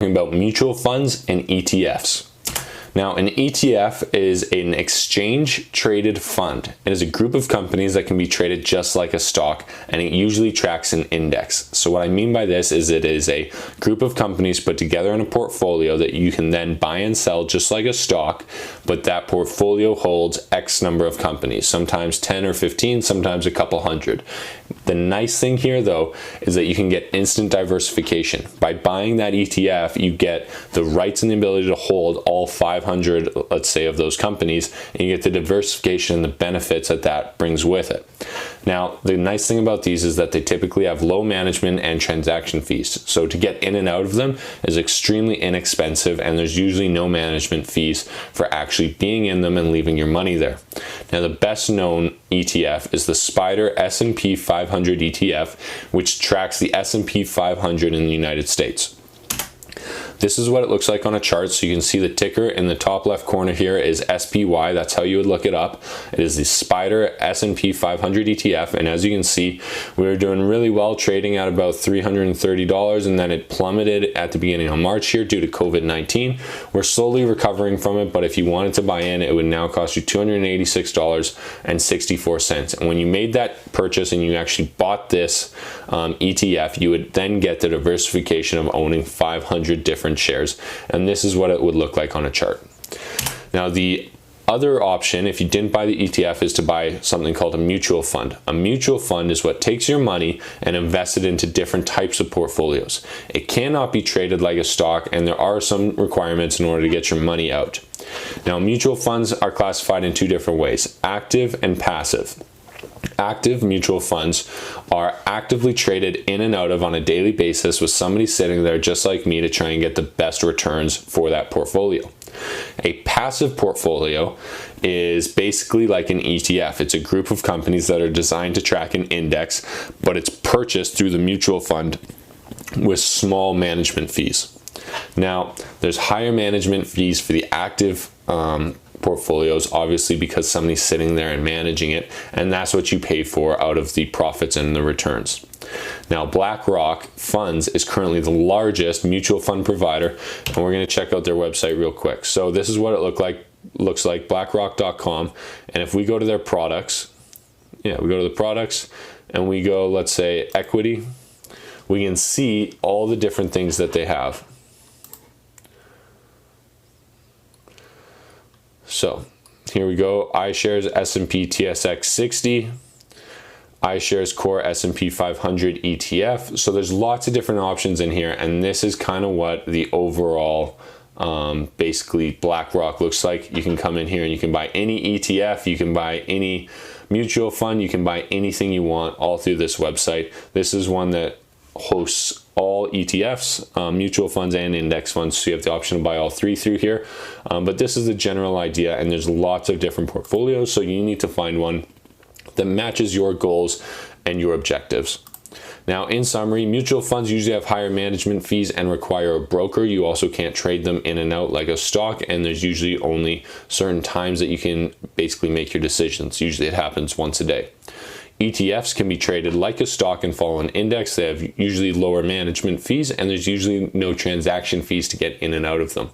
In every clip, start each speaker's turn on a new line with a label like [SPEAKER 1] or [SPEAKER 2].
[SPEAKER 1] About mutual funds and ETFs. Now, an ETF is an exchange traded fund. It is a group of companies that can be traded just like a stock, and it usually tracks an index. So what I mean by this is it is a group of companies put together in a portfolio that you can then buy and sell just like a stock, but that portfolio holds X number of companies, sometimes 10 or 15, sometimes a couple hundred. The nice thing here though is that you can get instant diversification. By buying that ETF, you get the rights and the ability to hold all 500, let's say, of those companies, and you get the diversification and the benefits that that brings with it. Now, the nice thing about these is that they typically have low management and transaction fees. So to get in and out of them is extremely inexpensive, and there's usually no management fees for actually being in them and leaving your money there. Now, the best known ETF is the SPDR S&P 500 ETF, which tracks the S&P 500 in the United States. This is what it looks like on a chart. So you can see the ticker in the top left corner here is SPY. That's how you would look it up. It is the SPDR S&P 500 ETF. And as you can see, we were doing really well, trading at about $330, and then it plummeted at the beginning of March here due to COVID-19. We're slowly recovering from it, but if you wanted to buy in, it would now cost you $286.64. And when you made that purchase and you actually bought this ETF, you would then get the diversification of owning 500 different shares, and this is what it would look like on a chart. Now, the other option, if you didn't buy the ETF, is to buy something called a mutual fund. A mutual fund is what takes your money and invests it into different types of portfolios. It cannot be traded like a stock, and there are some requirements in order to get your money out. Now, mutual funds are classified in two different ways: active and passive. Active mutual funds are actively traded in and out of on a daily basis with somebody sitting there just like me to try and get the best returns for that portfolio. A passive portfolio is basically like an ETF. It's a group of companies that are designed to track an index, but it's purchased through the mutual fund with small management fees. Now, there's higher management fees for the active portfolios, obviously, because somebody's sitting there and managing it, and that's what you pay for out of the profits and the returns. Now, BlackRock Funds is currently the largest mutual fund provider, and we're going to check out their website real quick. So this is what it looks like, blackrock.com, and if we go to their products, we go to the products and we go, let's say, equity, we can see all the different things that they have. So here we go, iShares S&P TSX 60, iShares Core S&P 500 ETF. So there's lots of different options in here, and this is kind of what the overall basically BlackRock looks like. You can come in here and you can buy any ETF, you can buy any mutual fund, you can buy anything you want all through this website. This is one that hosts all ETFs, mutual funds and index funds, so you have the option to buy all three through here. But this is the general idea, and there's lots of different portfolios, so you need to find one that matches your goals and your objectives. Now, in summary, mutual funds usually have higher management fees and require a broker. You also can't trade them in and out like a stock, and there's usually only certain times that you can basically make your decisions. Usually it happens once a day. ETFs can be traded like a stock and follow an index. They have usually lower management fees, and there's usually no transaction fees to get in and out of them.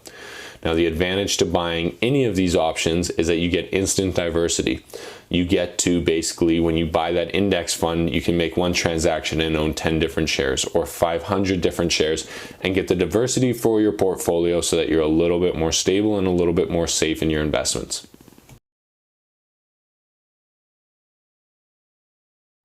[SPEAKER 1] Now, the advantage to buying any of these options is that you get instant diversity. You get to basically, when you buy that index fund, you can make one transaction and own 10 different shares or 500 different shares and get the diversity for your portfolio so that you're a little bit more stable and a little bit more safe in your investments.